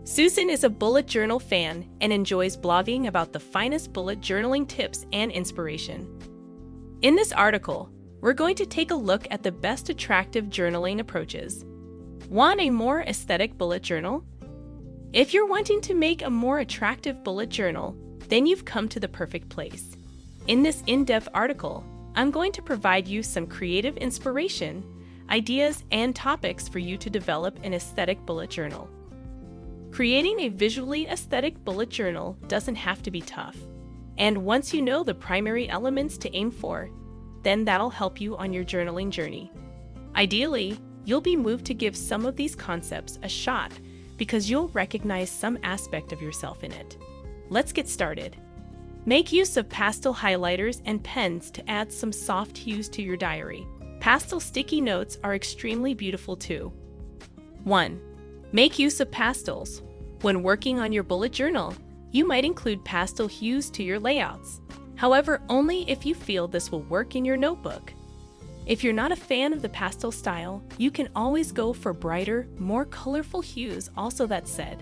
Susan is a bullet journal fan and enjoys blogging about the finest bullet journaling tips and inspiration. In this article, we're going to take a look at the best attractive journaling approaches. Want a more aesthetic bullet journal? If you're wanting to make a more attractive bullet journal, then you've come to the perfect place. In this in-depth article, I'm going to provide you some creative inspiration, ideas, and topics for you to develop an aesthetic bullet journal. Creating a visually aesthetic bullet journal doesn't have to be tough. And once you know the primary elements to aim for, then that'll help you on your journaling journey. Ideally, you'll be moved to give some of these concepts a shot because you'll recognize some aspect of yourself in it. Let's get started. Make use of pastel highlighters and pens to add some soft hues to your diary. Pastel sticky notes are extremely beautiful too. 1. Make use of pastels. When working on your bullet journal, you might include pastel hues to your layouts. However, only if you feel this will work in your notebook. If you're not a fan of the pastel style, you can always go for brighter, more colorful hues. Also, that said,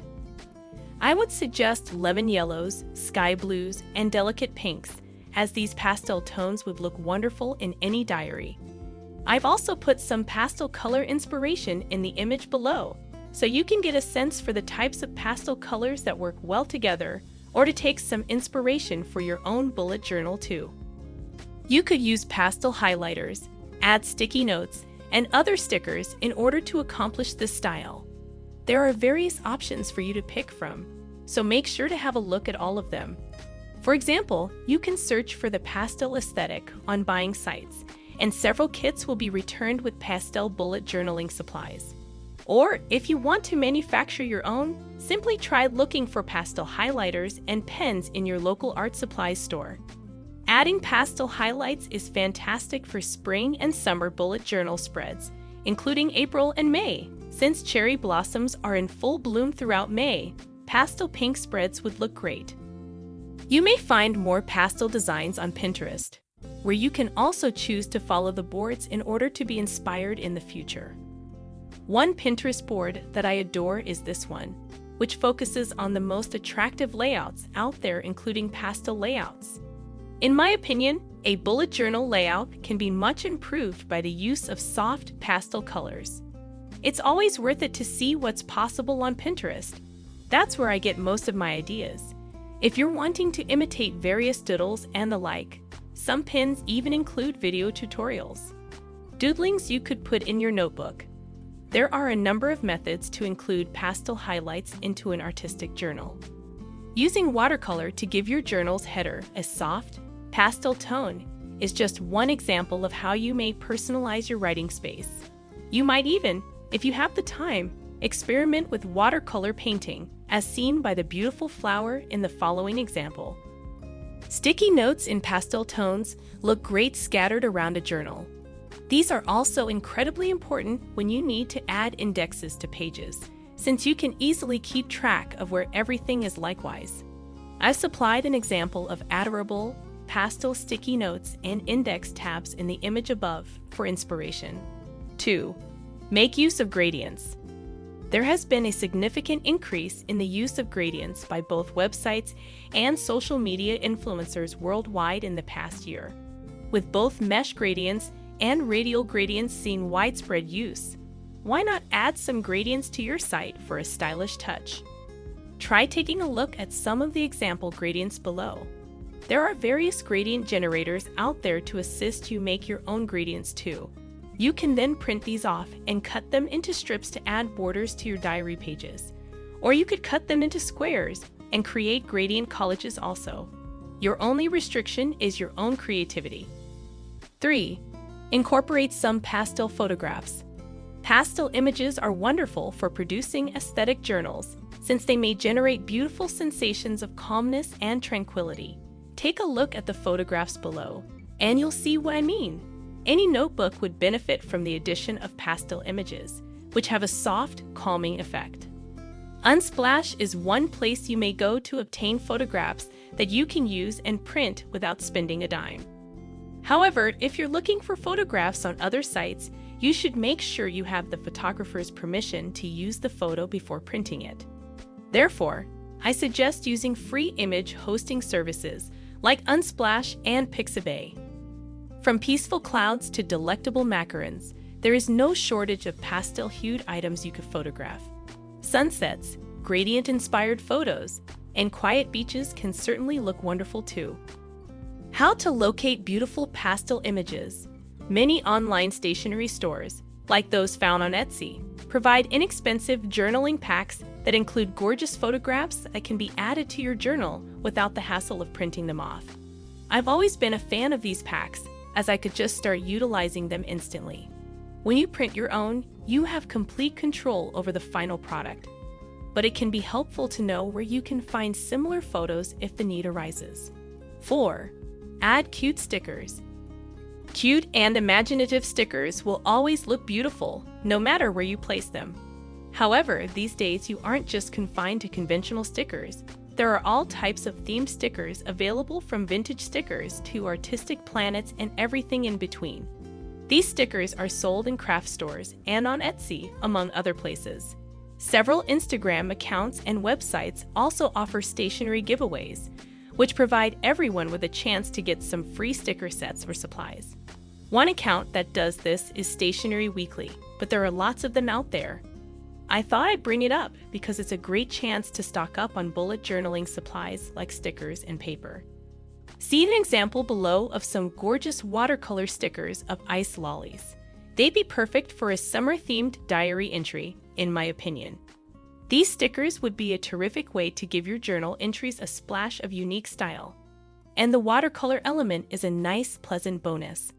I would suggest lemon yellows, sky blues, and delicate pinks, as these pastel tones would look wonderful in any diary. I've also put some pastel color inspiration in the image below, so you can get a sense for the types of pastel colors that work well together, or to take some inspiration for your own bullet journal too. You could use pastel highlighters, add sticky notes, and other stickers in order to accomplish this style. There are various options for you to pick from, so make sure to have a look at all of them. For example, you can search for the pastel aesthetic on buying sites, and several kits will be returned with pastel bullet journaling supplies. Or if you want to manufacture your own, simply try looking for pastel highlighters and pens in your local art supplies store. Adding pastel highlights is fantastic for spring and summer bullet journal spreads, including April and May. Since cherry blossoms are in full bloom throughout May, pastel pink spreads would look great. You may find more pastel designs on Pinterest, where you can also choose to follow the boards in order to be inspired in the future. One Pinterest board that I adore is this one, which focuses on the most attractive layouts out there, including pastel layouts. In my opinion, a bullet journal layout can be much improved by the use of soft pastel colors. It's always worth it to see what's possible on Pinterest. That's where I get most of my ideas. If you're wanting to imitate various doodles and the like, some pins even include video tutorials. Doodlings you could put in your notebook. There are a number of methods to include pastel highlights into an artistic journal. Using watercolor to give your journal's header a soft, pastel tone is just one example of how you may personalize your writing space. You might even, if you have the time, experiment with watercolor painting, as seen by the beautiful flower in the following example. Sticky notes in pastel tones look great scattered around a journal. These are also incredibly important when you need to add indexes to pages, since you can easily keep track of where everything is. Likewise, I've supplied an example of adorable pastel sticky notes and index tabs in the image above for inspiration. 2. Make use of gradients. There has been a significant increase in the use of gradients by both websites and social media influencers worldwide in the past year, with both mesh gradients and radial gradients seeing widespread use. Why not add some gradients to your site for a stylish touch? Try taking a look at some of the example gradients below. There are various gradient generators out there to assist you make your own gradients too. You can then print these off and cut them into strips to add borders to your diary pages. Or you could cut them into squares and create gradient collages also. Your only restriction is your own creativity. 3. Incorporate some pastel photographs. Pastel images are wonderful for producing aesthetic journals, since they may generate beautiful sensations of calmness and tranquility. Take a look at the photographs below, and you'll see what I mean. Any notebook would benefit from the addition of pastel images, which have a soft, calming effect. Unsplash is one place you may go to obtain photographs that you can use and print without spending a dime. However, if you're looking for photographs on other sites, you should make sure you have the photographer's permission to use the photo before printing it. Therefore, I suggest using free image hosting services like Unsplash and Pixabay. From peaceful clouds to delectable macarons, there is no shortage of pastel-hued items you could photograph. Sunsets, gradient-inspired photos, and quiet beaches can certainly look wonderful too. How to locate beautiful pastel images. Many online stationery stores, like those found on Etsy, provide inexpensive journaling packs that include gorgeous photographs that can be added to your journal without the hassle of printing them off. I've always been a fan of these packs, as I could just start utilizing them instantly. When you print your own, you have complete control over the final product. But it can be helpful to know where you can find similar photos if the need arises. 4. Add cute stickers. Cute and imaginative stickers will always look beautiful, no matter where you place them. However, these days you aren't just confined to conventional stickers. There are all types of themed stickers available, from vintage stickers to artistic planets and everything in between. These stickers are sold in craft stores and on Etsy, among other places. Several Instagram accounts and websites also offer stationery giveaways, which provide everyone with a chance to get some free sticker sets or supplies. One account that does this is Stationery Weekly, but there are lots of them out there. I thought I'd bring it up because it's a great chance to stock up on bullet journaling supplies like stickers and paper. See an example below of some gorgeous watercolor stickers of ice lollies. They'd be perfect for a summer-themed diary entry, in my opinion. These stickers would be a terrific way to give your journal entries a splash of unique style. And the watercolor element is a nice, pleasant bonus.